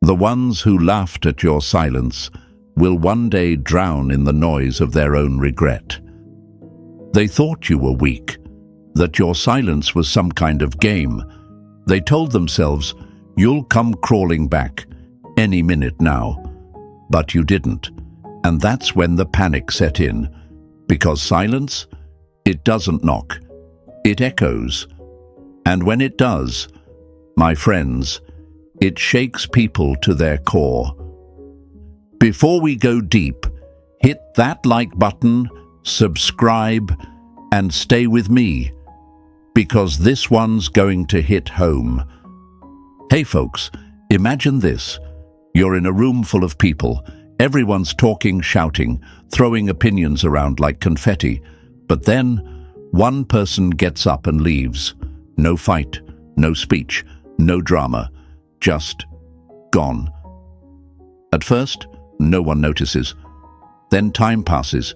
The ones who laughed at your silence will one day drown in the noise of their own regret. They thought you were weak, that your silence was some kind of game. They told themselves, you'll come crawling back any minute now. But you didn't. And that's when the panic set in. Because silence, it doesn't knock. It echoes. And when it does, my friends, it shakes people to their core. Before we go deep, hit that like button, subscribe, and stay with me, because this one's going to hit home. Hey folks, imagine this. You're in a room full of people. Everyone's talking, shouting, throwing opinions around like confetti. But then, one person gets up and leaves. No fight, no speech, no drama. Just gone. At first, no one notices. Then time passes,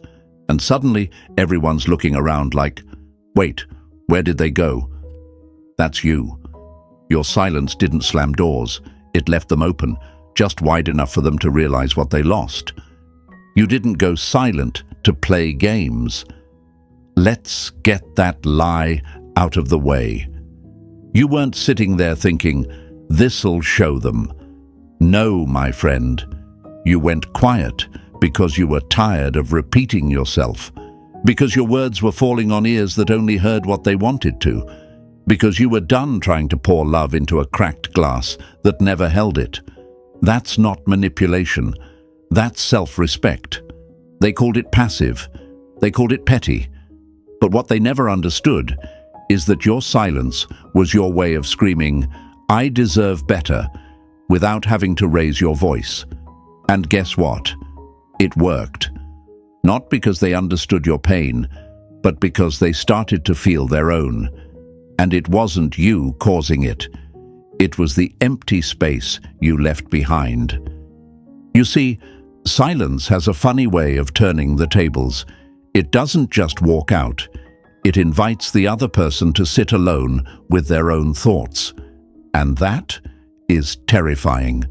and suddenly everyone's looking around like, wait, where did they go? That's you. Your silence didn't slam doors. It left them open, just wide enough for them to realize what they lost. You didn't go silent to play games. Let's get that lie out of the way. You weren't sitting there thinking, this'll show them. No, my friend. You went quiet because you were tired of repeating yourself, because your words were falling on ears that only heard what they wanted to, because you were done trying to pour love into a cracked glass that never held it. That's not manipulation. That's self-respect. They called it passive. They called it petty. But what they never understood is that your silence was your way of screaming, I deserve better, without having to raise your voice. And guess what? It worked. Not because they understood your pain, but because they started to feel their own. And it wasn't you causing it. It was the empty space you left behind. You see, silence has a funny way of turning the tables. It doesn't just walk out. It invites the other person to sit alone with their own thoughts. And that is terrifying,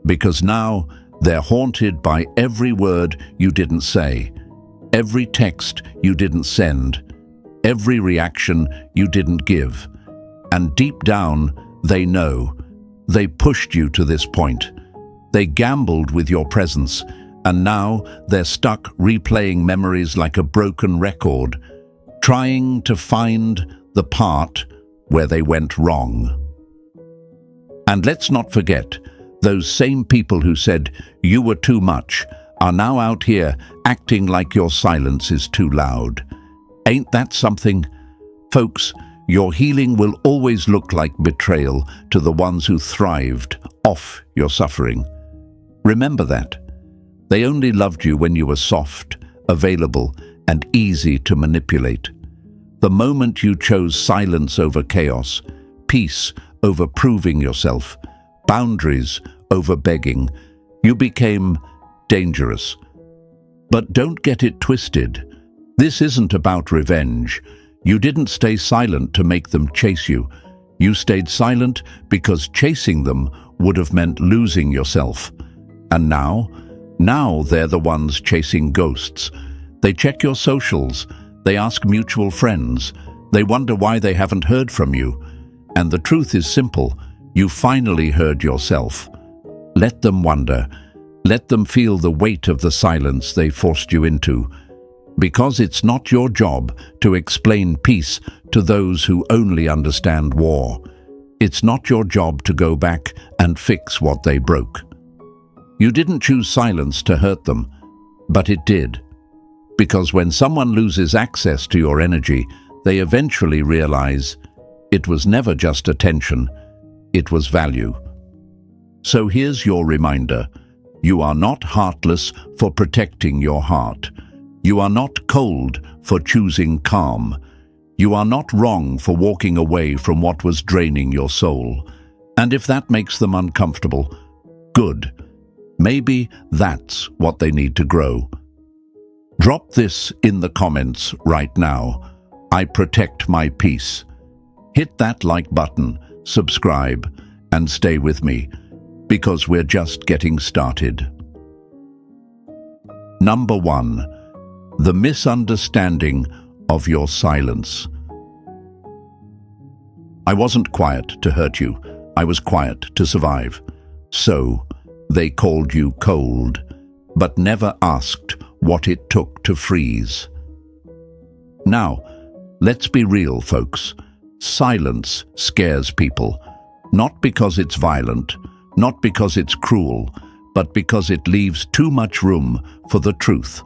because now they're haunted by every word you didn't say, every text you didn't send, every reaction you didn't give. And deep down, they know. They pushed you to this point. They gambled with your presence, and now they're stuck replaying memories like a broken record, trying to find the part where they went wrong. And let's not forget, those same people who said you were too much are now out here acting like your silence is too loud. Ain't that something? Folks, your healing will always look like betrayal to the ones who thrived off your suffering. Remember that. They only loved you when you were soft, available, and easy to manipulate. The moment you chose silence over chaos, peace over proving yourself, boundaries over begging, you became dangerous. But don't get it twisted. This isn't about revenge. You didn't stay silent to make them chase you. You stayed silent because chasing them would have meant losing yourself. And now they're the ones chasing ghosts. They check your socials. They ask mutual friends. They wonder why they haven't heard from you. And the truth is simple. You finally heard yourself. Let them wonder. Let them feel the weight of the silence they forced you into. Because it's not your job to explain peace to those who only understand war. It's not your job to go back and fix what they broke. You didn't choose silence to hurt them, but it did. Because when someone loses access to your energy, they eventually realize it was never just attention, it was value. So here's your reminder. You are not heartless for protecting your heart. You are not cold for choosing calm. You are not wrong for walking away from what was draining your soul. And if that makes them uncomfortable, good. Maybe that's what they need to grow. Drop this in the comments right now. I protect my peace. Hit that like button, subscribe, and stay with me. because we're just getting started. Number 1. The misunderstanding of your silence. I wasn't quiet to hurt you. I was quiet to survive. So, they called you cold, but never asked what it took to freeze. Now, let's be real, folks. Silence scares people, not because it's violent, not because it's cruel, but because it leaves too much room for the truth.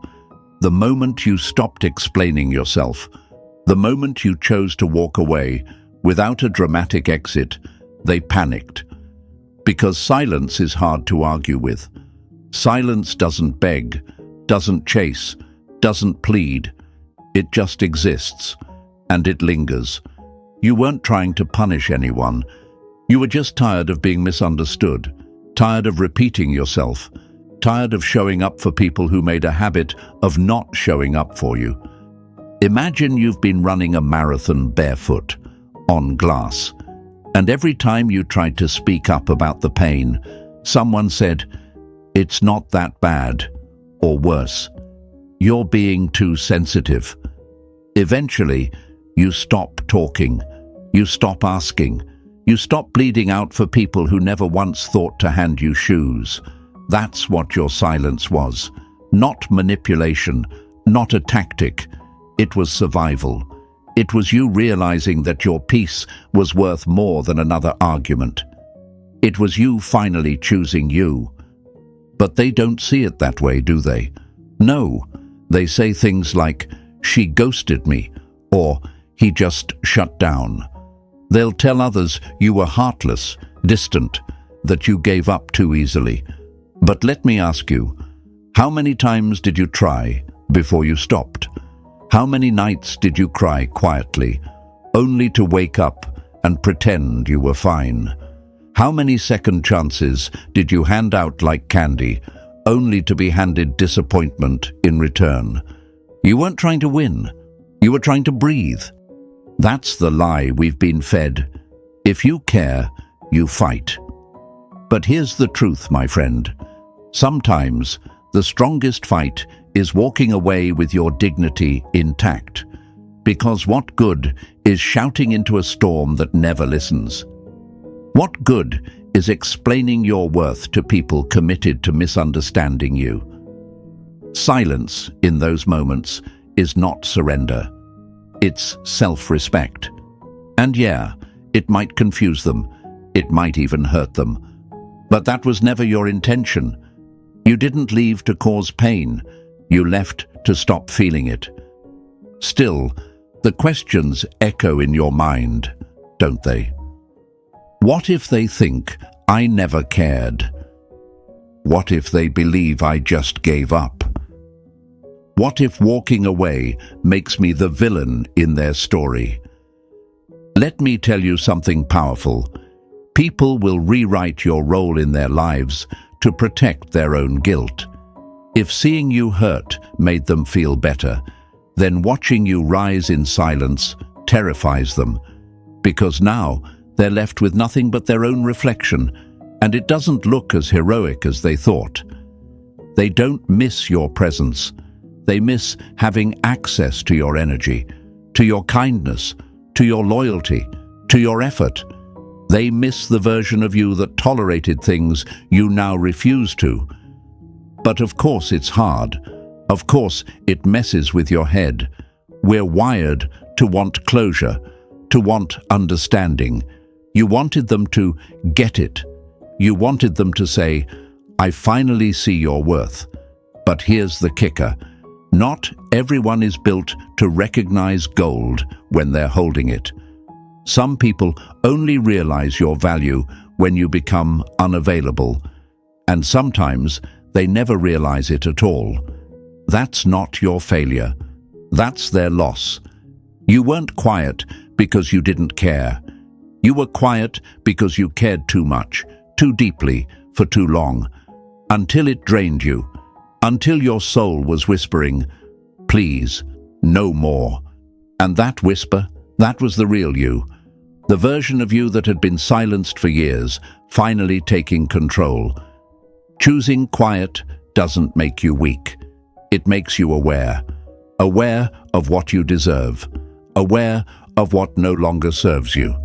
The moment you stopped explaining yourself, the moment you chose to walk away without a dramatic exit, they panicked. Because silence is hard to argue with. Silence doesn't beg, doesn't chase, doesn't plead. It just exists, and it lingers. You weren't trying to punish anyone. You were just tired of being misunderstood, tired of repeating yourself, tired of showing up for people who made a habit of not showing up for you. Imagine you've been running a marathon barefoot, on glass, and every time you tried to speak up about the pain, someone said, "It's not that bad," or worse, "You're being too sensitive." Eventually, you stop talking, you stop asking, you stop bleeding out for people who never once thought to hand you shoes. That's what your silence was. Not manipulation, not a tactic. It was survival. It was you realizing that your peace was worth more than another argument. It was you finally choosing you. But they don't see it that way, do they? No, they say things like, "She ghosted me," or "He just shut down." They'll tell others you were heartless, distant, that you gave up too easily. But let me ask you, how many times did you try before you stopped? How many nights did you cry quietly, only to wake up and pretend you were fine? How many second chances did you hand out like candy, only to be handed disappointment in return? You weren't trying to win. You were trying to breathe. That's the lie we've been fed. If you care, you fight. But here's the truth, my friend. Sometimes the strongest fight is walking away with your dignity intact. Because what good is shouting into a storm that never listens? What good is explaining your worth to people committed to misunderstanding you? Silence in those moments is not surrender. It's self-respect. And yeah, it might confuse them. It might even hurt them. But that was never your intention. You didn't leave to cause pain. You left to stop feeling it. Still, the questions echo in your mind, don't they? What if they think I never cared? What if they believe I just gave up? What if walking away makes me the villain in their story? Let me tell you something powerful. People will rewrite your role in their lives to protect their own guilt. If seeing you hurt made them feel better, then watching you rise in silence terrifies them, because now they're left with nothing but their own reflection, and it doesn't look as heroic as they thought. They don't miss your presence. They miss having access to your energy, to your kindness, to your loyalty, to your effort. They miss the version of you that tolerated things you now refuse to. But of course it's hard. Of course it messes with your head. We're wired to want closure, to want understanding. You wanted them to get it. You wanted them to say, "I finally see your worth." But here's the kicker. Not everyone is built to recognize gold when they're holding it. Some people only realize your value when you become unavailable, and sometimes they never realize it at all. That's not your failure. That's their loss. You weren't quiet because you didn't care. You were quiet because you cared too much, too deeply, for too long, until it drained you, until your soul was whispering, "Please, no more." And that whisper, that was the real you. The version of you that had been silenced for years, finally taking control. Choosing quiet doesn't make you weak. It makes you aware. Aware of what you deserve. Aware of what no longer serves you.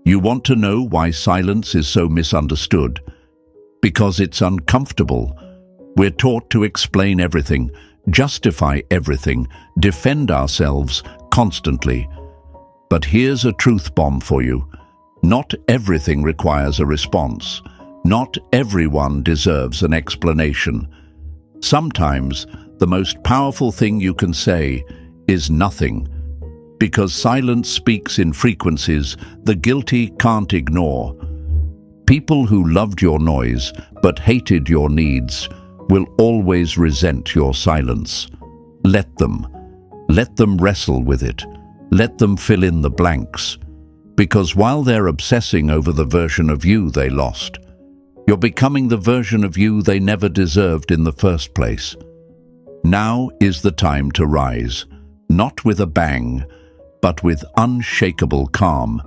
You want to know why silence is so misunderstood? Because it's uncomfortable. We're taught to explain everything, justify everything, defend ourselves constantly. But here's a truth bomb for you. Not everything requires a response. Not everyone deserves an explanation. Sometimes the most powerful thing you can say is nothing, because silence speaks in frequencies the guilty can't ignore. People who loved your noise but hated your needs will always resent your silence. Let them. Let them wrestle with it. Let them fill in the blanks. Because while they're obsessing over the version of you they lost, you're becoming the version of you they never deserved in the first place. Now is the time to rise, not with a bang, but with unshakable calm.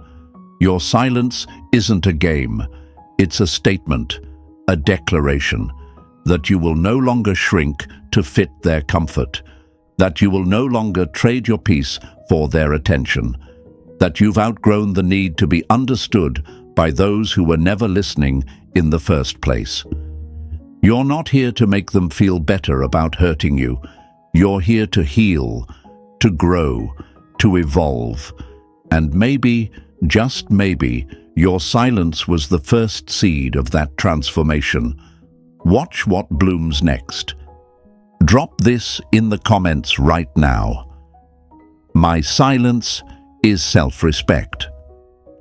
Your silence isn't a game. It's a statement, a declaration, that you will no longer shrink to fit their comfort, that you will no longer trade your peace for their attention, that you've outgrown the need to be understood by those who were never listening in the first place. You're not here to make them feel better about hurting you. You're here to heal, to grow, to evolve. And maybe, just maybe, your silence was the first seed of that transformation. Watch what blooms next. Drop this in the comments right now. My silence is self-respect.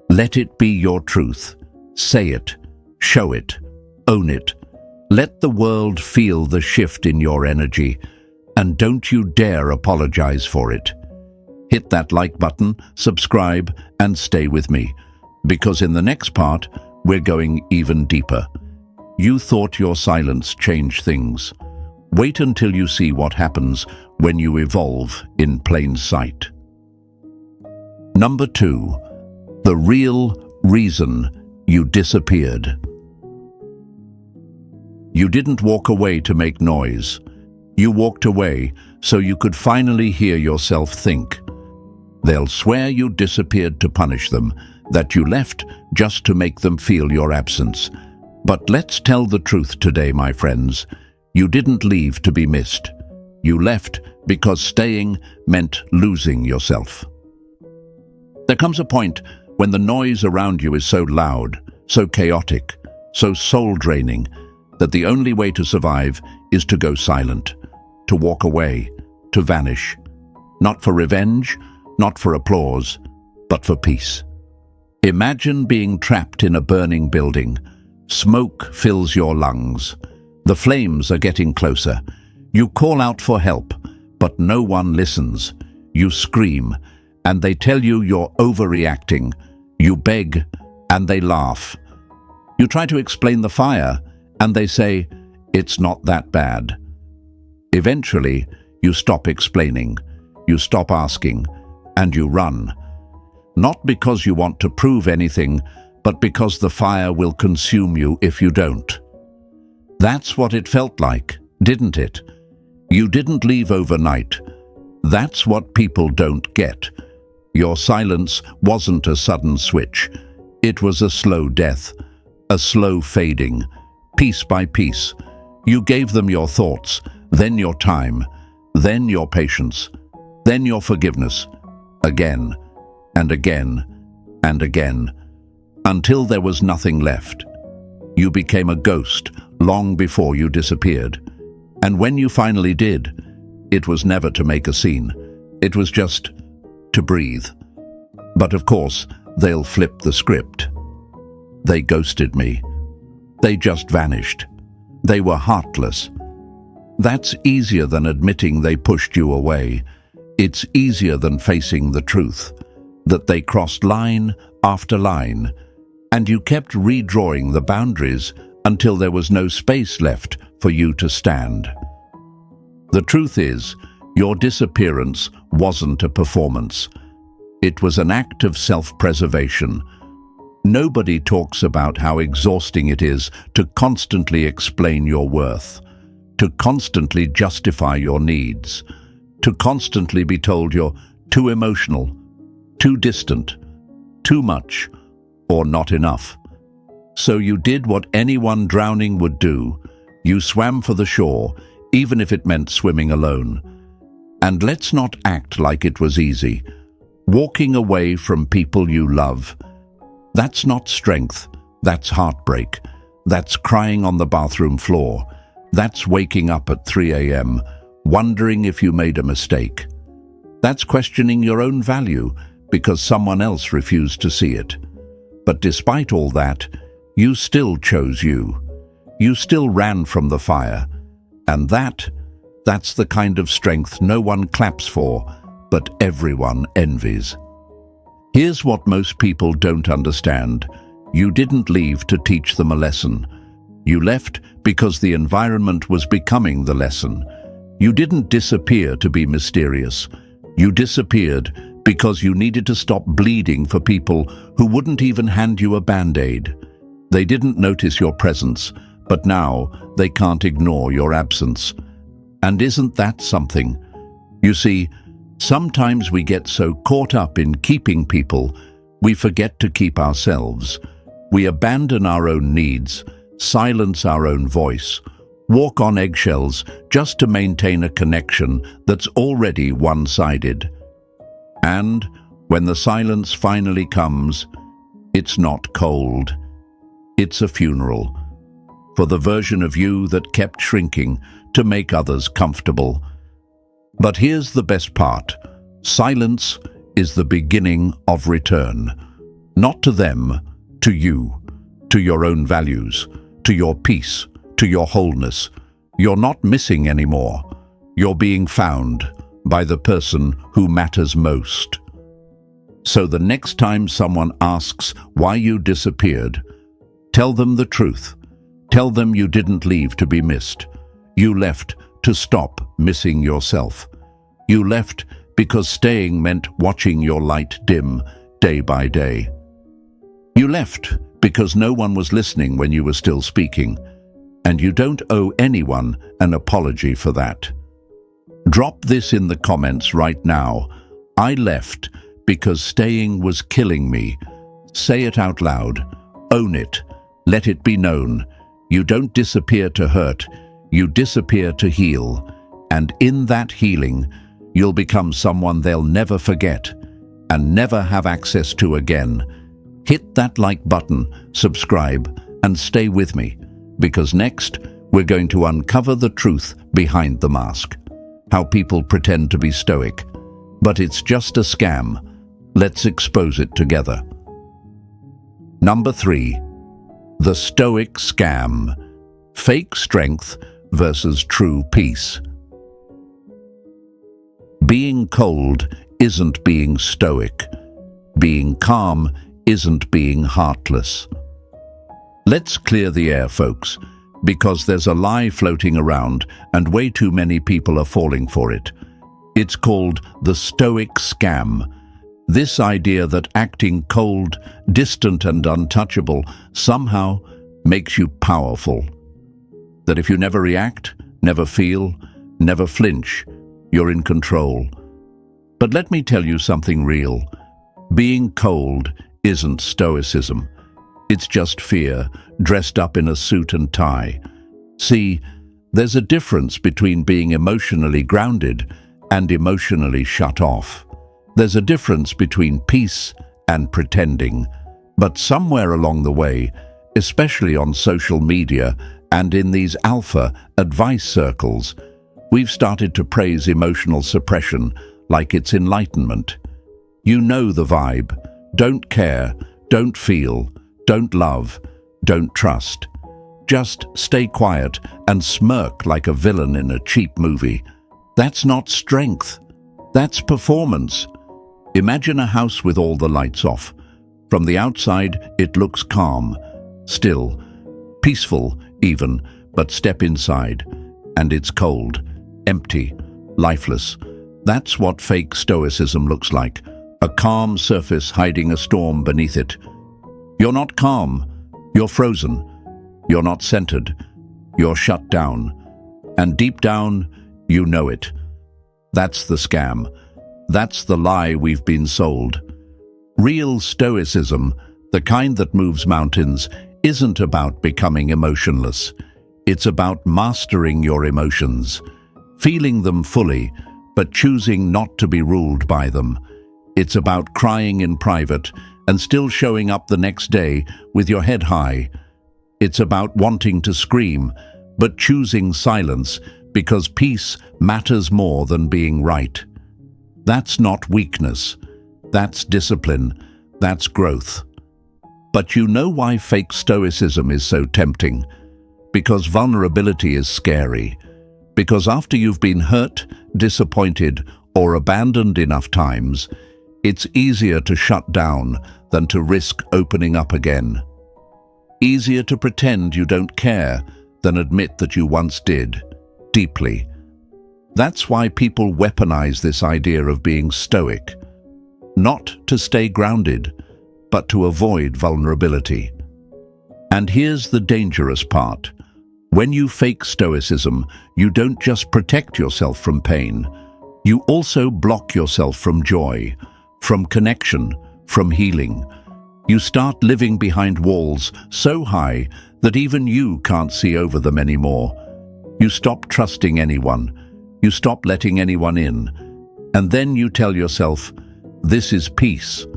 Let it be your truth. Say it, show it, own it. Let the world feel the shift in your energy, and don't you dare apologize for it. Hit that like button, subscribe, and stay with me, because in the next part, we're going even deeper. You thought your silence changed things. Wait until you see what happens when you evolve in plain sight. Number 2, the real reason you disappeared. You didn't walk away to make noise. You walked away so you could finally hear yourself think. They'll swear you disappeared to punish them, that you left just to make them feel your absence. But let's tell the truth today, my friends. You didn't leave to be missed. You left because staying meant losing yourself. There comes a point when the noise around you is so loud, so chaotic, so soul-draining, that the only way to survive is to go silent, to walk away, to vanish. Not for revenge, not for applause, but for peace. Imagine being trapped in a burning building. Smoke fills your lungs. The flames are getting closer. You call out for help, but no one listens. You scream, and they tell you you're overreacting. You beg, and they laugh. You try to explain the fire, and they say, it's not that bad. Eventually, you stop explaining, you stop asking, and you run. Not because you want to prove anything, but because the fire will consume you if you don't. That's what it felt like, didn't it? You didn't leave overnight. That's what people don't get. Your silence wasn't a sudden switch. It was a slow death, a slow fading, piece by piece. You gave them your thoughts, then your time, then your patience, then your forgiveness, again and again and again, until there was nothing left. You became a ghost long before you disappeared. And when you finally did, it was never to make a scene. It was just to breathe. But of course, they'll flip the script. They ghosted me. They just vanished. They were heartless. That's easier than admitting they pushed you away. It's easier than facing the truth, that they crossed line after line, and you kept redrawing the boundaries until there was no space left for you to stand. The truth is, your disappearance wasn't a performance. It was an act of self-preservation. Nobody talks about how exhausting it is to constantly explain your worth, to constantly justify your needs, to constantly be told you're too emotional, too distant, too much, or not enough. So you did what anyone drowning would do. You swam for the shore, even if it meant swimming alone. And let's not act like it was easy. Walking away from people you love, that's not strength, that's heartbreak. That's crying on the bathroom floor. That's waking up at 3 a.m., wondering if you made a mistake. That's questioning your own value because someone else refused to see it. But despite all that, you still chose you. You still ran from the fire. And that's the kind of strength no one claps for, but everyone envies. Here's what most people don't understand. You didn't leave to teach them a lesson. You left because the environment was becoming the lesson. You didn't disappear to be mysterious. You disappeared because you needed to stop bleeding for people who wouldn't even hand you a band-aid. They didn't notice your presence, but now they can't ignore your absence. And isn't that something? You see, sometimes we get so caught up in keeping people, we forget to keep ourselves. We abandon our own needs, silence our own voice, walk on eggshells just to maintain a connection that's already one-sided. And when the silence finally comes, it's not cold. It's a funeral for the version of you that kept shrinking to make others comfortable. But here's the best part. Silence is the beginning of return. Not to them, to you, to your own values, to your peace, to your wholeness. You're not missing anymore. You're being found by the person who matters most. So the next time someone asks why you disappeared, tell them the truth. Tell them you didn't leave to be missed. You left to stop missing yourself. You left because staying meant watching your light dim day by day. You left because no one was listening when you were still speaking, and you don't owe anyone an apology for that. Drop this in the comments right now. I left because staying was killing me. Say it out loud. Own it. Let it be known. You don't disappear to hurt. You disappear to heal. And in that healing, you'll become someone they'll never forget and never have access to again. Hit that like button, subscribe, and stay with me, because next we're going to uncover the truth behind the mask. How people pretend to be stoic, but it's just a scam. Let's expose it together. Number 3. The Stoic Scam. Fake strength versus true peace. Being cold isn't being stoic. Being calm isn't being heartless. Let's clear the air, folks, because there's a lie floating around and way too many people are falling for it. It's called the Stoic Scam. This idea that acting cold, distant and untouchable somehow makes you powerful. That if you never react, never feel, never flinch, you're in control. But let me tell you something real. Being cold isn't stoicism. It's just fear, dressed up in a suit and tie. See, there's a difference between being emotionally grounded and emotionally shut off. There's a difference between peace and pretending. But somewhere along the way, especially on social media and in these alpha advice circles, we've started to praise emotional suppression like it's enlightenment. You know the vibe. Don't care, don't feel, don't love, don't trust. Just stay quiet and smirk like a villain in a cheap movie. That's not strength. That's performance. Imagine a house with all the lights off. From the outside, it looks calm, still, peaceful even, but step inside, and it's cold, empty, lifeless. That's what fake stoicism looks like. a calm surface hiding a storm beneath it. You're not calm, you're frozen. You're not centered, you're shut down. And deep down, you know it. That's the scam. That's the lie we've been sold. Real Stoicism, the kind that moves mountains, isn't about becoming emotionless. It's about mastering your emotions, feeling them fully, but choosing not to be ruled by them. It's about crying in private and still showing up the next day with your head high. It's about wanting to scream, but choosing silence because peace matters more than being right. That's not weakness. That's discipline. That's growth. But you know why fake Stoicism is so tempting? Because vulnerability is scary. Because after you've been hurt, disappointed, or abandoned enough times, it's easier to shut down than to risk opening up again. Easier to pretend you don't care than admit that you once did, deeply. That's why people weaponize this idea of being stoic. Not to stay grounded, but to avoid vulnerability. And here's the dangerous part. When you fake stoicism, you don't just protect yourself from pain. You also block yourself from joy, from connection, from healing. You start living behind walls so high that even you can't see over them anymore. You stop trusting anyone. You stop letting anyone in. And then you tell yourself, this is peace.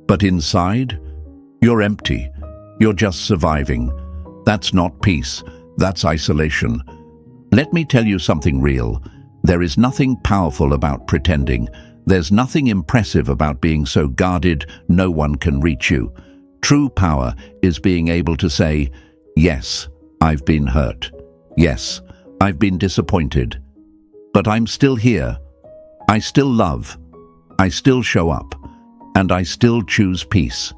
But inside, you're empty. You're just surviving. That's not peace. That's isolation. Let me tell you something real. There is nothing powerful about pretending. There's nothing impressive about being so guarded no one can reach you. True power is being able to say, yes, I've been hurt. Yes, I've been disappointed. But I'm still here. I still love. I still show up. And I still choose peace.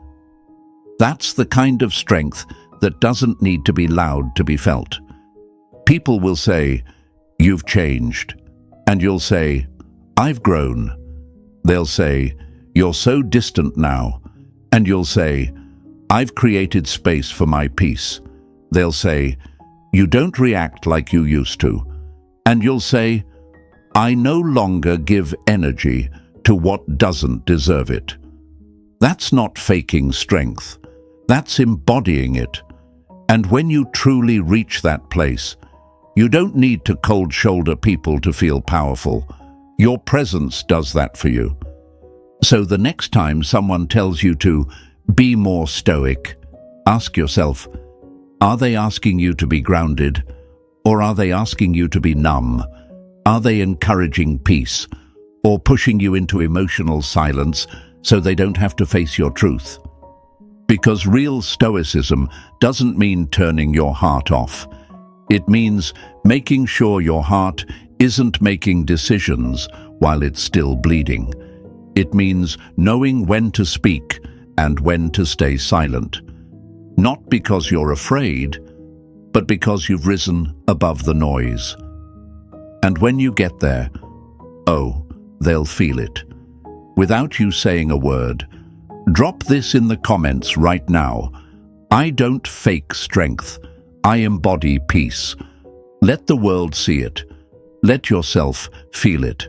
That's the kind of strength that doesn't need to be loud to be felt. People will say, you've changed. And you'll say, I've grown. They'll say, you're so distant now. And you'll say, I've created space for my peace. They'll say, you don't react like you used to. And you'll say, I no longer give energy to what doesn't deserve it. That's not faking strength. That's embodying it. And when you truly reach that place, you don't need to cold shoulder people to feel powerful. Your presence does that for you. So the next time someone tells you to be more stoic, ask yourself, are they asking you to be grounded? Or are they asking you to be numb? Are they encouraging peace? Or pushing you into emotional silence so they don't have to face your truth? Because real stoicism doesn't mean turning your heart off. It means making sure your heart isn't making decisions while it's still bleeding. It means knowing when to speak and when to stay silent. Not because you're afraid, but because you've risen above the noise. And when you get there, oh, they'll feel it. Without you saying a word, drop this in the comments right now. I don't fake strength. I embody peace. Let the world see it. Let yourself feel it.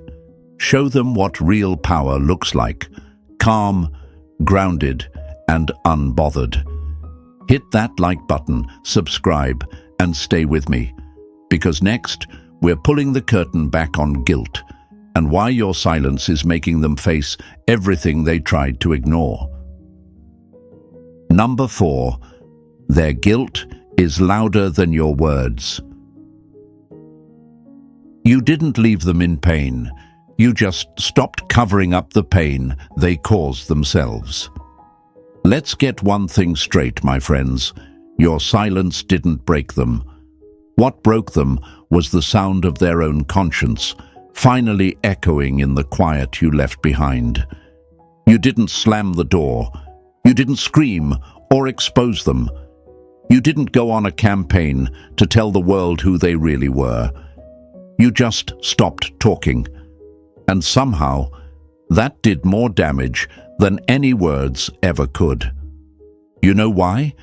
Show them what real power looks like. Calm, grounded, and unbothered. Hit that like button, subscribe, and stay with me. Because next, we're pulling the curtain back on guilt and why your silence is making them face everything they tried to ignore. Number 4, their guilt is louder than your words. You didn't leave them in pain. You just stopped covering up the pain they caused themselves. Let's get one thing straight, my friends. Your silence didn't break them. What broke them was the sound of their own conscience, finally echoing in the quiet you left behind. You didn't slam the door. You didn't scream or expose them. You didn't go on a campaign to tell the world who they really were. You just stopped talking. And somehow, that did more damage than any words ever could. You know why?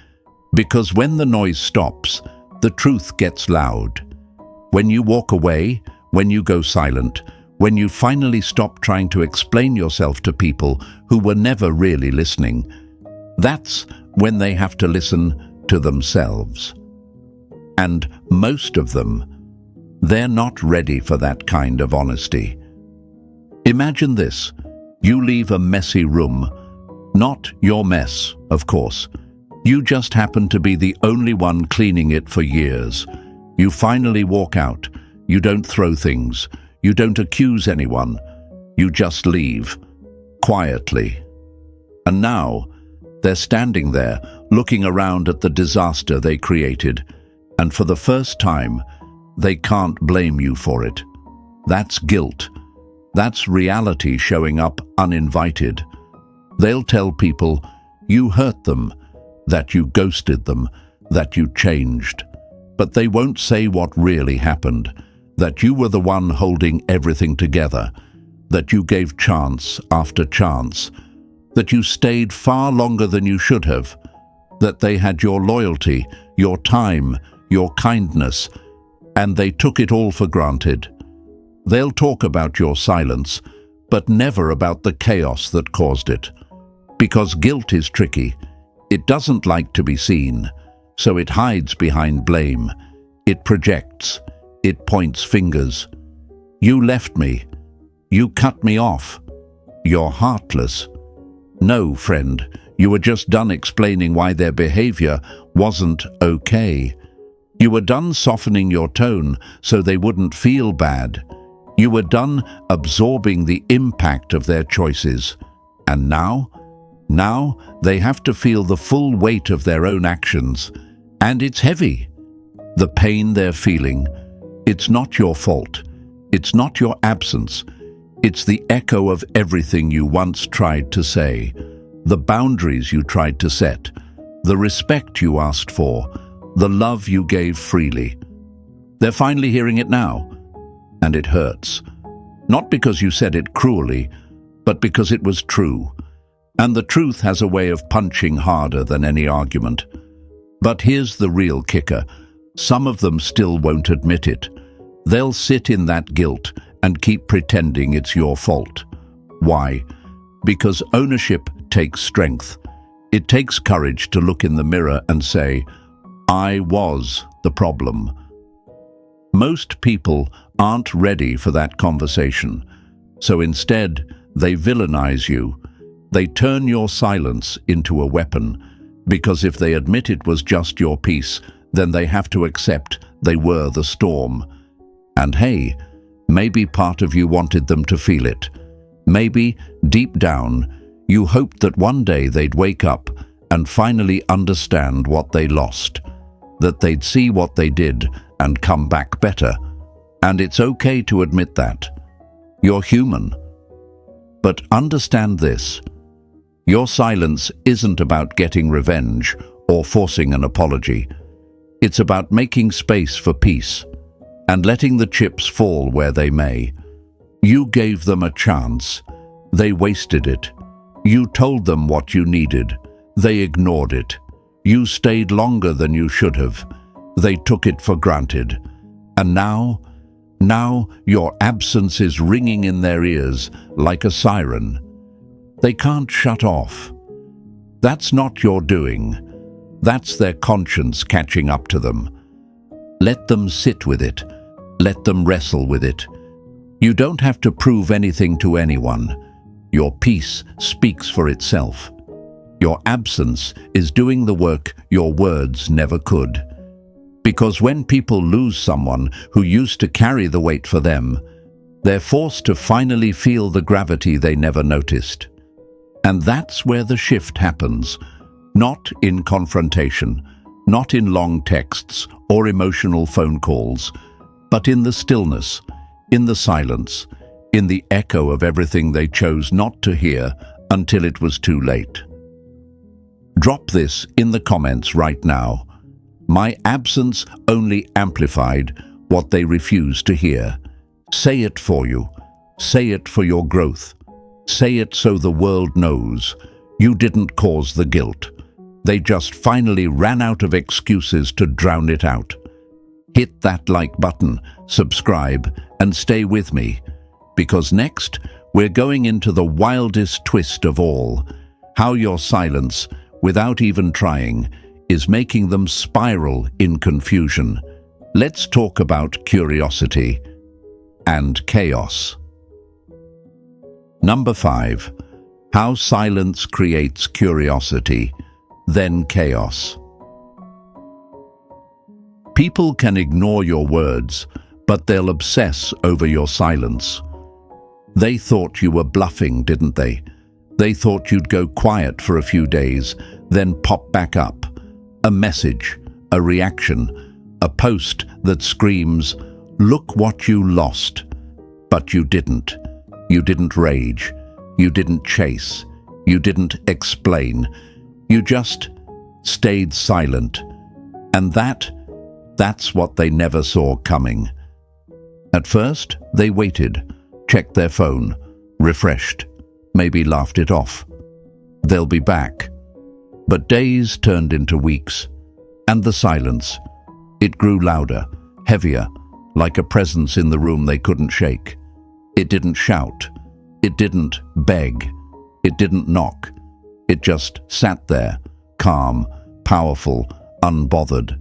Because when the noise stops, the truth gets loud. When you walk away, when you go silent, when you finally stop trying to explain yourself to people who were never really listening, that's when they have to listen to themselves. And most of them, they're not ready for that kind of honesty. Imagine this. You leave a messy room. Not your mess, of course. You just happen to be the only one cleaning it for years. You finally walk out. You don't throw things. You don't accuse anyone. You just leave, quietly. And now, they're standing there, looking around at the disaster they created, and for the first time, they can't blame you for it. That's guilt. That's reality showing up uninvited. They'll tell people you hurt them, that you ghosted them, that you changed. But they won't say what really happened, that you were the one holding everything together, that you gave chance after chance, that you stayed far longer than you should have, that they had your loyalty, your time, your kindness, and they took it all for granted. They'll talk about your silence, but never about the chaos that caused it. Because guilt is tricky. It doesn't like to be seen, so it hides behind blame. It projects. It points fingers. You left me. You cut me off. You're heartless. No, friend, you were just done explaining why their behavior wasn't okay. You were done softening your tone so they wouldn't feel bad. You were done absorbing the impact of their choices. And now they have to feel the full weight of their own actions. And it's heavy. The pain they're feeling, it's not your fault. It's not your absence. It's the echo of everything you once tried to say, the boundaries you tried to set, the respect you asked for, the love you gave freely. They're finally hearing it now, and it hurts. Not because you said it cruelly, but because it was true. And the truth has a way of punching harder than any argument. But here's the real kicker. Some of them still won't admit it. They'll sit in that guilt and keep pretending it's your fault. Why? Because ownership takes strength. It takes courage to look in the mirror and say, I was the problem. Most people aren't ready for that conversation. So instead, they villainize you. They turn your silence into a weapon, because if they admit it was just your peace, then they have to accept they were the storm. And hey, maybe part of you wanted them to feel it. Maybe, deep down, you hoped that one day they'd wake up and finally understand what they lost, that they'd see what they did and come back better. And it's okay to admit that. You're human. But understand this. Your silence isn't about getting revenge or forcing an apology. It's about making space for peace and letting the chips fall where they may. You gave them a chance. They wasted it. You told them what you needed. They ignored it. You stayed longer than you should have. They took it for granted. And now your absence is ringing in their ears like a siren. They can't shut off. That's not your doing. That's their conscience catching up to them. Let them sit with it. Let them wrestle with it. You don't have to prove anything to anyone. Your peace speaks for itself. Your absence is doing the work your words never could. Because when people lose someone who used to carry the weight for them, they're forced to finally feel the gravity they never noticed. And that's where the shift happens, not in confrontation, not in long texts or emotional phone calls, but in the stillness, in the silence, in the echo of everything they chose not to hear until it was too late. Drop this in the comments right now. My absence only amplified what they refused to hear. Say it for you. Say it for your growth. Say it so the world knows you didn't cause the guilt. They just finally ran out of excuses to drown it out. Hit that like button, subscribe, and stay with me, because next we're going into the wildest twist of all, how your silence, without even trying, is making them spiral in confusion. Let's talk about curiosity and chaos. Number 5. How silence creates curiosity, then chaos. People can ignore your words, but they'll obsess over your silence. They thought you were bluffing, didn't they? They thought you'd go quiet for a few days, then pop back up. A message, a reaction, a post that screams, "Look what you lost." But you didn't. You didn't rage. You didn't chase. You didn't explain. You just stayed silent. And that's what they never saw coming. At first, they waited, checked their phone, refreshed, maybe laughed it off. They'll be back. But days turned into weeks, and the silence, it grew louder, heavier, like a presence in the room they couldn't shake. It didn't shout. It didn't beg. It didn't knock. It just sat there, calm, powerful, unbothered.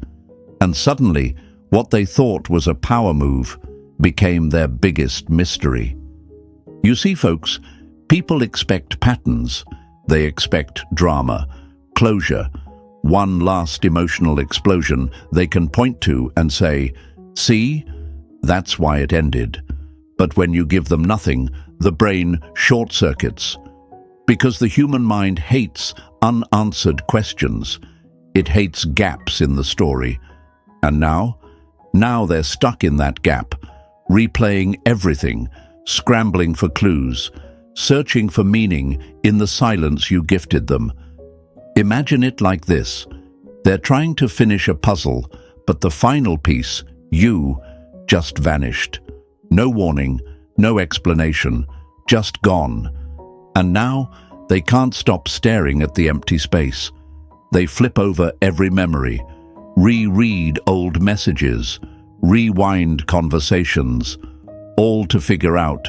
And suddenly, what they thought was a power move became their biggest mystery. You see, folks, people expect patterns. They expect drama, closure, one last emotional explosion they can point to and say, "See, that's why it ended." But when you give them nothing, the brain short-circuits. Because the human mind hates unanswered questions. It hates gaps in the story. And now they're stuck in that gap, replaying everything, scrambling for clues, searching for meaning in the silence you gifted them. Imagine it like this. They're trying to finish a puzzle, but the final piece, you, just vanished. No warning, no explanation, just gone. And now they can't stop staring at the empty space. They flip over every memory, reread old messages, rewind conversations, all to figure out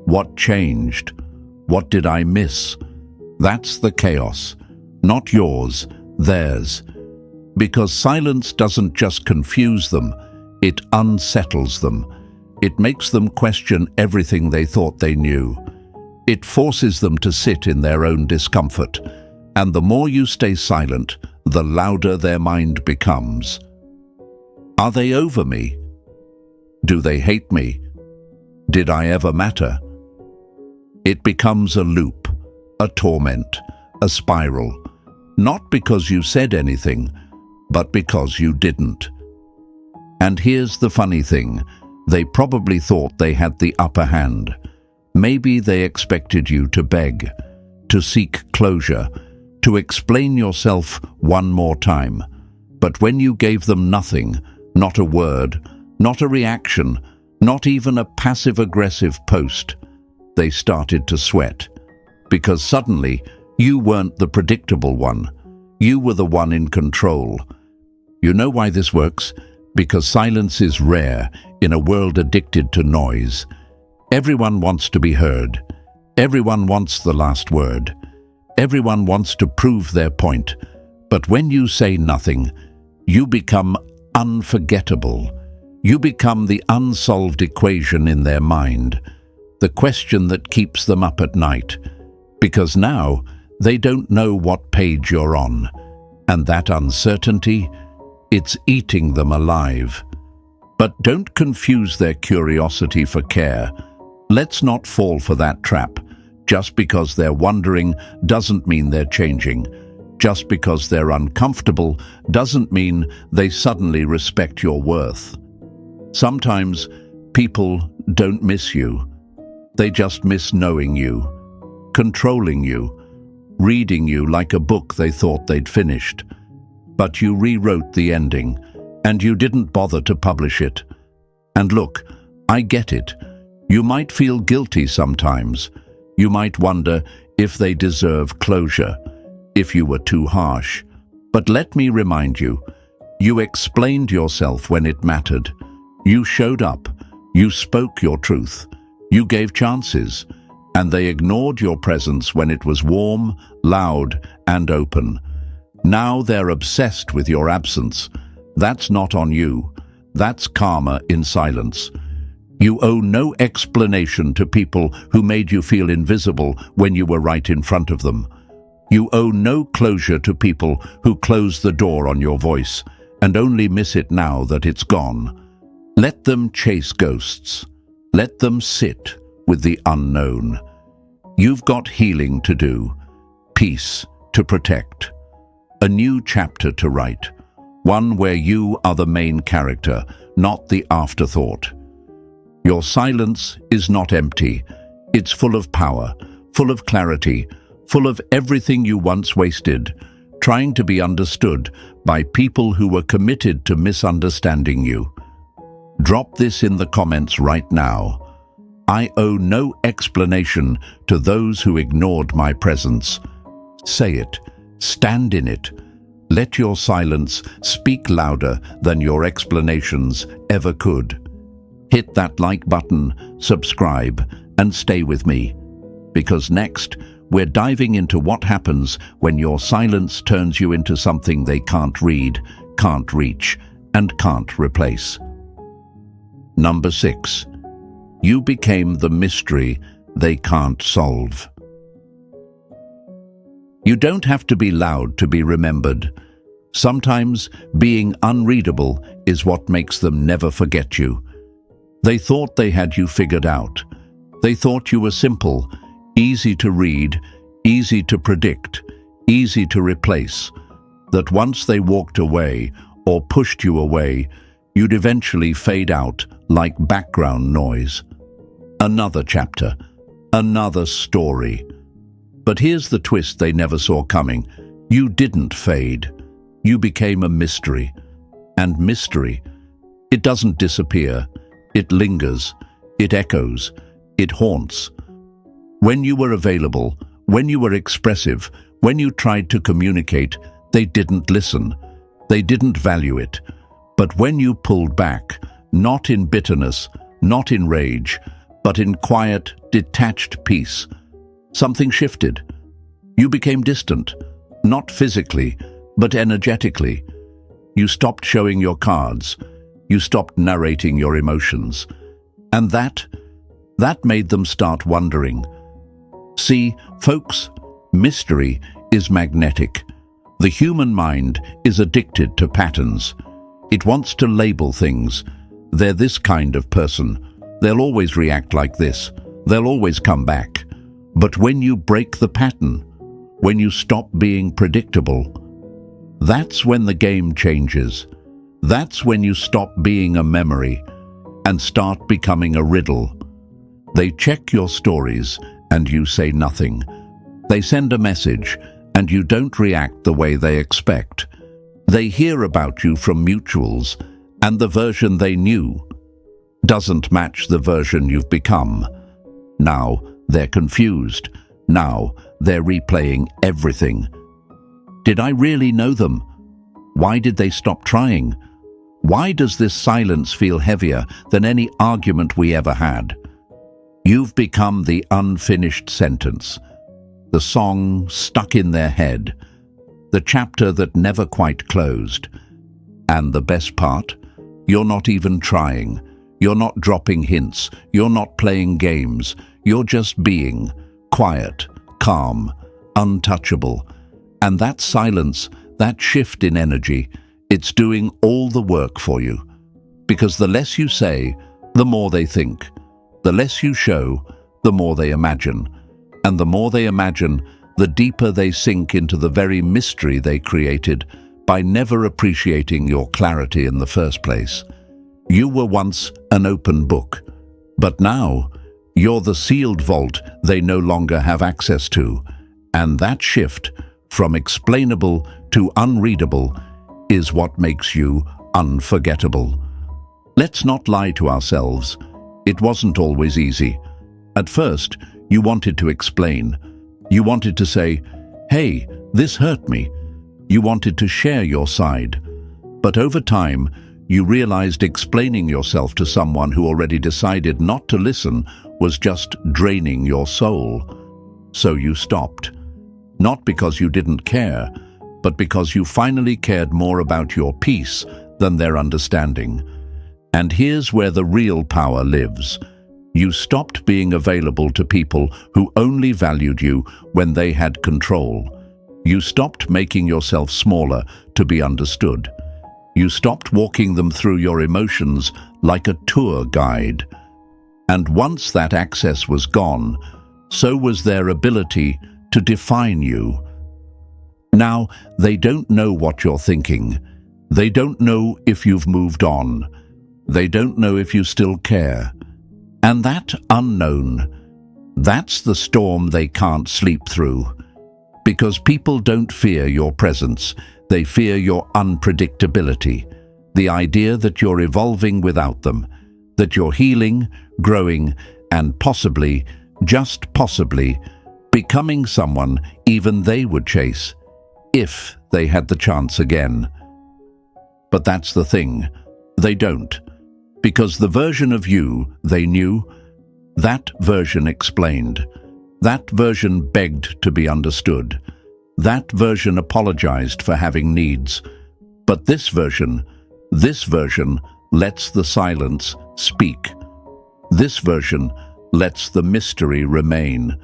what changed, what did I miss. That's the chaos, not yours, theirs. Because silence doesn't just confuse them, it unsettles them. It makes them question everything they thought they knew. It forces them to sit in their own discomfort. And the more you stay silent, the louder their mind becomes. Are they over me? Do they hate me? Did I ever matter? It becomes a loop, a torment, a spiral. Not because you said anything, but because you didn't. And here's the funny thing. They probably thought they had the upper hand. Maybe they expected you to beg, to seek closure, to explain yourself one more time. But when you gave them nothing, not a word, not a reaction, not even a passive-aggressive post, they started to sweat. Because suddenly, you weren't the predictable one. You were the one in control. You know why this works? Because silence is rare in a world addicted to noise. Everyone wants to be heard. Everyone wants the last word. Everyone wants to prove their point. But when you say nothing, you become unforgettable. You become the unsolved equation in their mind, the question that keeps them up at night. Because now, they don't know what page you're on. And that uncertainty, it's eating them alive. But don't confuse their curiosity for care. Let's not fall for that trap. Just because they're wondering doesn't mean they're changing. Just because they're uncomfortable doesn't mean they suddenly respect your worth. Sometimes people don't miss you. They just miss knowing you, controlling you, reading you like a book they thought they'd finished. But you rewrote the ending, and you didn't bother to publish it. And look, I get it. You might feel guilty sometimes. You might wonder if they deserve closure, if you were too harsh. But let me remind you, you explained yourself when it mattered. You showed up. You spoke your truth. You gave chances, and they ignored your presence when it was warm, loud, and open. Now they're obsessed with your absence. That's not on you. That's karma in silence. You owe no explanation to people who made you feel invisible when you were right in front of them. You owe no closure to people who closed the door on your voice and only miss it now that it's gone. Let them chase ghosts. Let them sit with the unknown. You've got healing to do, peace to protect, a new chapter to write, one where you are the main character, not the afterthought. Your silence is not empty. It's full of power, full of clarity, full of everything you once wasted, trying to be understood by people who were committed to misunderstanding you. Drop this in the comments right now. I owe no explanation to those who ignored my presence. Say it. Stand in it. Let your silence speak louder than your explanations ever could. Hit that like button, subscribe, and stay with me. Because next, we're diving into what happens when your silence turns you into something they can't read, can't reach, and can't replace. Number 6. You became the mystery they can't solve. You don't have to be loud to be remembered. Sometimes being unreadable is what makes them never forget you. They thought they had you figured out. They thought you were simple, easy to read, easy to predict, easy to replace. That once they walked away or pushed you away, you'd eventually fade out like background noise. Another chapter, another story. But here's the twist they never saw coming. You didn't fade. You became a mystery. And mystery, it doesn't disappear. It lingers. It echoes. It haunts. When you were available, when you were expressive, when you tried to communicate, they didn't listen. They didn't value it. But when you pulled back, not in bitterness, not in rage, but in quiet, detached peace, something shifted. You became distant, not physically, but energetically. You stopped showing your cards. You stopped narrating your emotions. And that made them start wondering. See, folks, mystery is magnetic. The human mind is addicted to patterns. It wants to label things. They're this kind of person. They'll always react like this. They'll always come back. But when you break the pattern, when you stop being predictable, that's when the game changes. That's when you stop being a memory and start becoming a riddle. They check your stories and you say nothing. They send a message and you don't react the way they expect. They hear about you from mutuals and the version they knew doesn't match the version you've become. Now they're confused. Now they're replaying everything. Did I really know them? Why did they stop trying? Why does this silence feel heavier than any argument we ever had? You've become the unfinished sentence, the song stuck in their head, the chapter that never quite closed. And the best part, you're not even trying. You're not dropping hints. You're not playing games. You're just being quiet, calm, untouchable. And that silence, that shift in energy, it's doing all the work for you. Because the less you say, the more they think. The less you show, the more they imagine. And the more they imagine, the deeper they sink into the very mystery they created by never appreciating your clarity in the first place. You were once an open book, but now you're the sealed vault they no longer have access to. And that shift from explainable to unreadable is what makes you unforgettable. Let's not lie to ourselves. It wasn't always easy. At first, You wanted to explain. You wanted to say, "Hey, this hurt me." You wanted to share your side. But over time, you realized explaining yourself to someone who already decided not to listen was just draining your soul. So you stopped. Not because you didn't care, but because you finally cared more about your peace than their understanding. And here's where the real power lives. You stopped being available to people who only valued you when they had control. You stopped making yourself smaller to be understood. You stopped walking them through your emotions like a tour guide. And once that access was gone, so was their ability to define you. Now, they don't know what you're thinking. They don't know if you've moved on. They don't know if you still care. And that unknown, that's the storm they can't sleep through. Because people don't fear your presence, they fear your unpredictability. The idea that you're evolving without them, that you're healing, growing, and possibly, just possibly, becoming someone even they would chase, if they had the chance again. But that's the thing, they don't. Because the version of you they knew, that version explained. That version begged to be understood. That version apologized for having needs. But this version lets the silence speak. This version lets the mystery remain.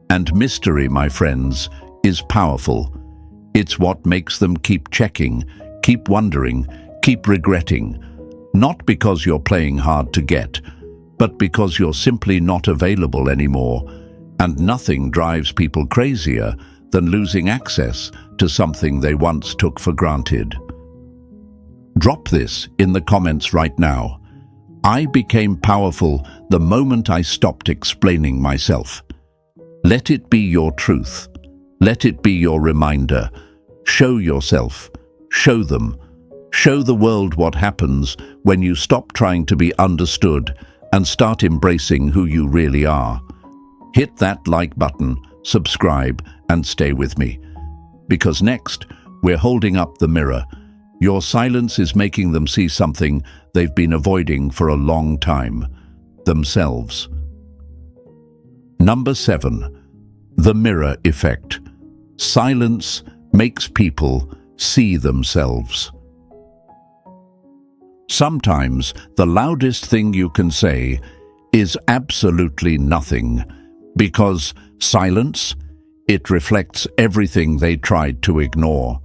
And mystery, my friends, is powerful. It's what makes them keep checking, keep wondering, keep regretting. Not because you're playing hard to get, but because you're simply not available anymore. And nothing drives people crazier than losing access to something they once took for granted. Drop this in the comments right now. I became powerful the moment I stopped explaining myself. Let it be your truth. Let it be your reminder. Show yourself. Show them. Show the world what happens when you stop trying to be understood and start embracing who you really are. Hit that like button, subscribe, and stay with me. Because next, we're holding up the mirror. Your silence is making them see something they've been avoiding for a long time: themselves. Number 7. The mirror effect. Silence makes people see themselves. Sometimes the loudest thing you can say is absolutely nothing, because silence, it reflects everything they tried to ignore.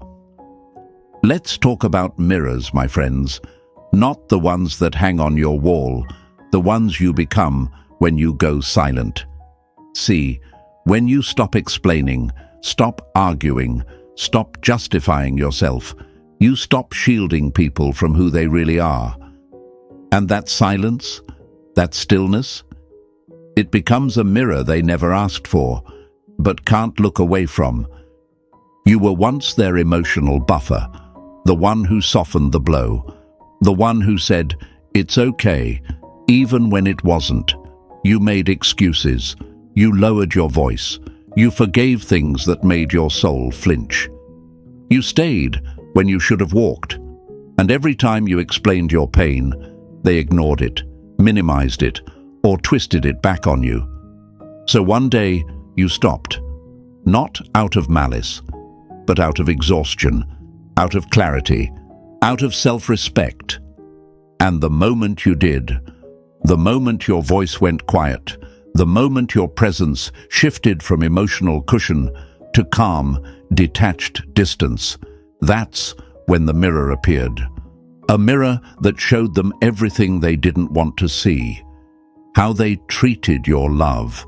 Let's talk about mirrors, my friends, not the ones that hang on your wall, the ones you become when you go silent. See, when you stop explaining, stop arguing, stop justifying yourself, you stop shielding people from who they really are. And that silence, that stillness, it becomes a mirror they never asked for, but can't look away from. You were once their emotional buffer, the one who softened the blow, the one who said, "It's okay," even when it wasn't. You made excuses, you lowered your voice, you forgave things that made your soul flinch. You stayed when you should have walked, and every time you explained your pain, they ignored it, minimized it, or twisted it back on you. So one day, you stopped, not out of malice, but out of exhaustion, out of clarity, out of self-respect. And the moment you did, the moment your voice went quiet, the moment your presence shifted from emotional cushion to calm, detached distance, that's when the mirror appeared. A mirror that showed them everything they didn't want to see. How they treated your love,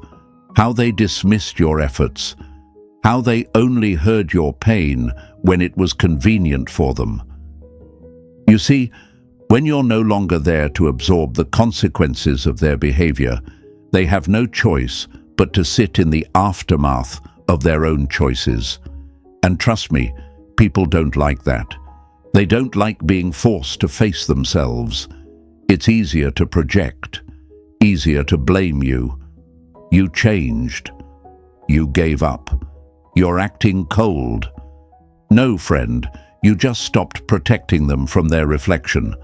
how they dismissed your efforts, how they only heard your pain when it was convenient for them. You see, when you're no longer there to absorb the consequences of their behavior, they have no choice but to sit in the aftermath of their own choices. And trust me, people don't like that. They don't like being forced to face themselves. It's easier to project, easier to blame you. You changed. You gave up. You're acting cold. No, friend, you just stopped protecting them from their reflection.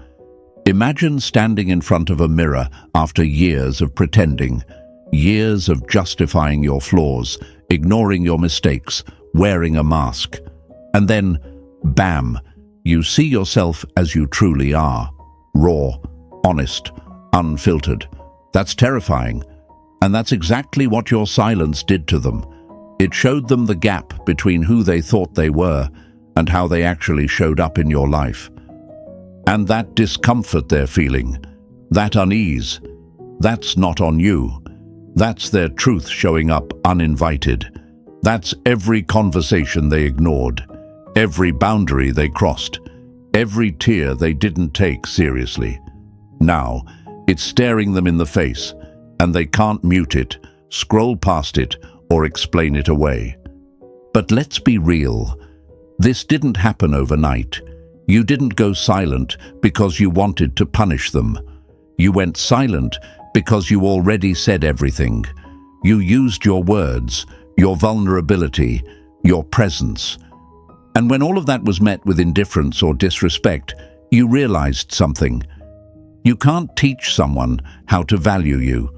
Imagine standing in front of a mirror after years of pretending, years of justifying your flaws, ignoring your mistakes, wearing a mask. And then, bam, you see yourself as you truly are. Raw, honest, unfiltered. That's terrifying. And that's exactly what your silence did to them. It showed them the gap between who they thought they were and how they actually showed up in your life. And that discomfort they're feeling, that unease, that's not on you. That's their truth showing up uninvited. That's every conversation they ignored, every boundary they crossed, every tear they didn't take seriously. Now, it's staring them in the face, and they can't mute it, scroll past it, or explain it away. But let's be real. This didn't happen overnight. You didn't go silent because you wanted to punish them. You went silent because you already said everything. You used your words, your vulnerability, your presence. And when all of that was met with indifference or disrespect, you realized something. You can't teach someone how to value you.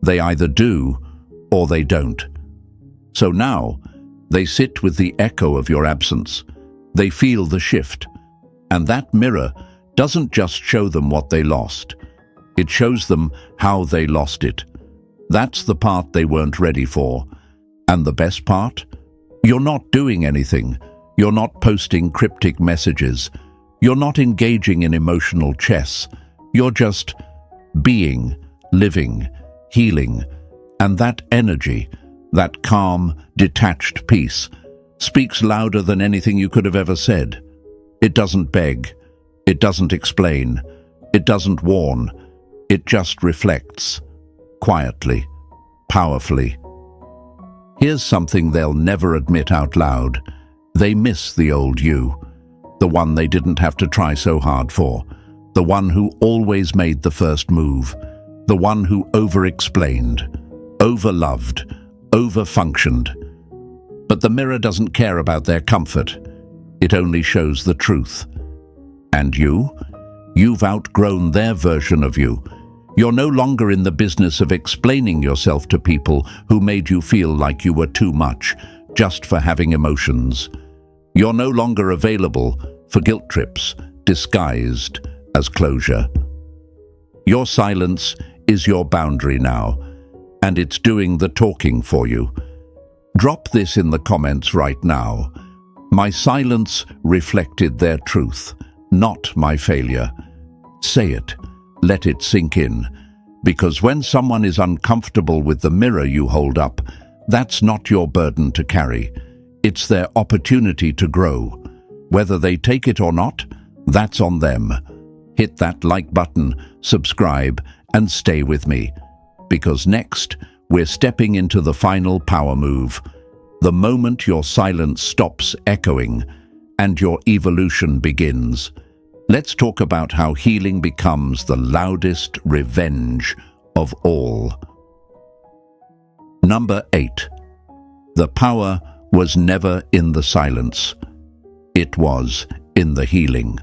They either do or they don't. So now, they sit with the echo of your absence. They feel the shift. And that mirror doesn't just show them what they lost. It shows them how they lost it. That's the part they weren't ready for. And the best part? You're not doing anything. You're not posting cryptic messages. You're not engaging in emotional chess. You're just being, living, healing. And that energy, that calm, detached peace, speaks louder than anything you could have ever said. It doesn't beg. It doesn't explain. It doesn't warn. It just reflects, quietly, powerfully. Here's something they'll never admit out loud. They miss the old you, the one they didn't have to try so hard for, the one who always made the first move, the one who over-explained, over-loved, over-functioned. But the mirror doesn't care about their comfort. It only shows the truth. And you've outgrown their version of you. You're no longer in the business of explaining yourself to people who made you feel like you were too much, just for having emotions. You're no longer available for guilt trips, disguised as closure. Your silence is your boundary now, and it's doing the talking for you. Drop this in the comments right now. My silence reflected their truth, not my failure. Say it. Let it sink in. Because when someone is uncomfortable with the mirror you hold up, that's not your burden to carry. It's their opportunity to grow. Whether they take it or not, that's on them. Hit that like button, subscribe, and stay with me. Because next, we're stepping into the final power move. The moment your silence stops echoing and your evolution begins. Let's talk about how healing becomes the loudest revenge of all. Number 8. The power was never in the silence. It was in the healing.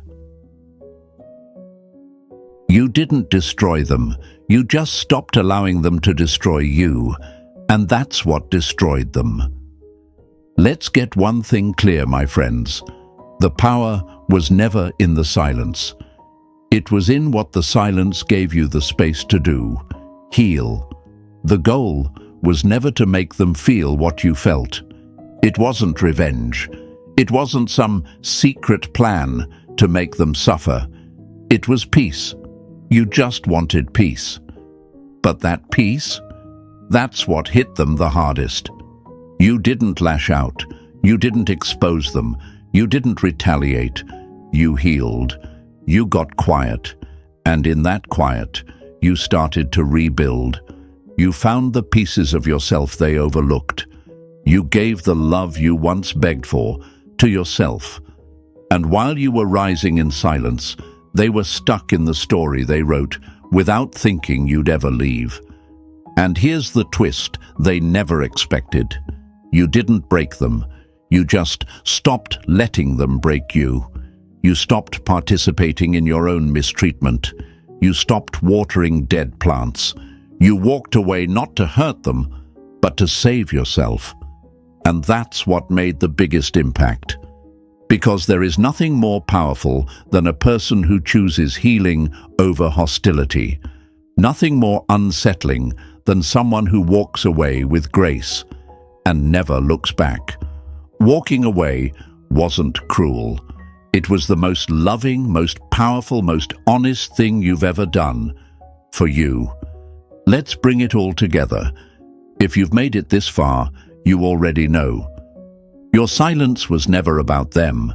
You didn't destroy them. You just stopped allowing them to destroy you. And that's what destroyed them. Let's get one thing clear, my friends. The power was never in the silence. It was in what the silence gave you the space to do. Heal. The goal was never to make them feel what you felt. It wasn't revenge. It wasn't some secret plan to make them suffer. It was peace. You just wanted peace. But that peace, that's what hit them the hardest. You didn't lash out. You didn't expose them. You didn't retaliate. You healed. You got quiet. And in that quiet, you started to rebuild. You found the pieces of yourself they overlooked. You gave the love you once begged for to yourself. And while you were rising in silence, they were stuck in the story they wrote without thinking you'd ever leave. And here's the twist they never expected. You didn't break them. You just stopped letting them break you. You stopped participating in your own mistreatment. You stopped watering dead plants. You walked away not to hurt them, but to save yourself. And that's what made the biggest impact. Because there is nothing more powerful than a person who chooses healing over hostility. Nothing more unsettling than someone who walks away with grace and never looks back. Walking away wasn't cruel. It was the most loving, most powerful, most honest thing you've ever done for you. Let's bring it all together. If you've made it this far, you already know. Your silence was never about them.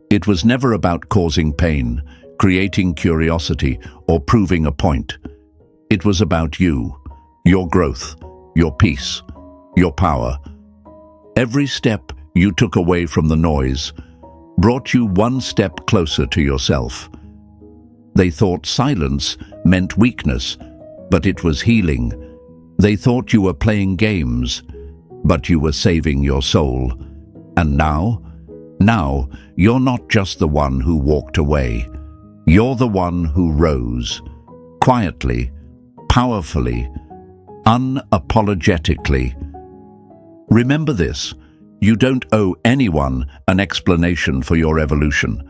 It was never about causing pain, creating curiosity, or proving a point. It was about you, your growth, your peace, your power. Every step you took away from the noise brought you one step closer to yourself. They thought silence meant weakness, but it was healing. They thought you were playing games, but you were saving your soul. And now you're not just the one who walked away. You're the one who rose, quietly, powerfully, unapologetically. Remember this. You don't owe anyone an explanation for your evolution.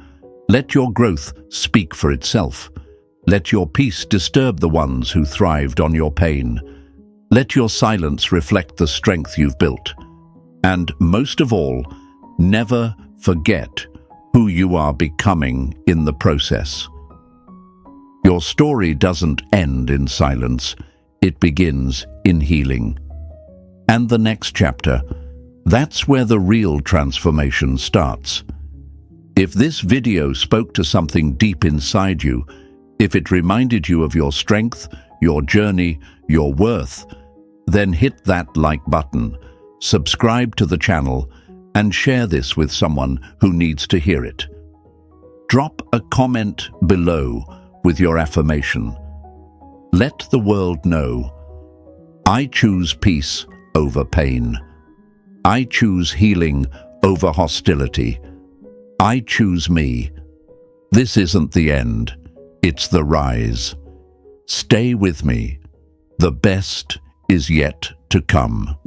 Let your growth speak for itself. Let your peace disturb the ones who thrived on your pain. Let your silence reflect the strength you've built. And most of all, never forget who you are becoming in the process. Your story doesn't end in silence. It begins in healing. And the next chapter, that's where the real transformation starts. If this video spoke to something deep inside you, if it reminded you of your strength, your journey, your worth, then hit that like button, subscribe to the channel, and share this with someone who needs to hear it. Drop a comment below with your affirmation. Let the world know, I choose peace over pain. I choose healing over hostility. I choose me. This isn't the end, it's the rise. Stay with me. The best is yet to come.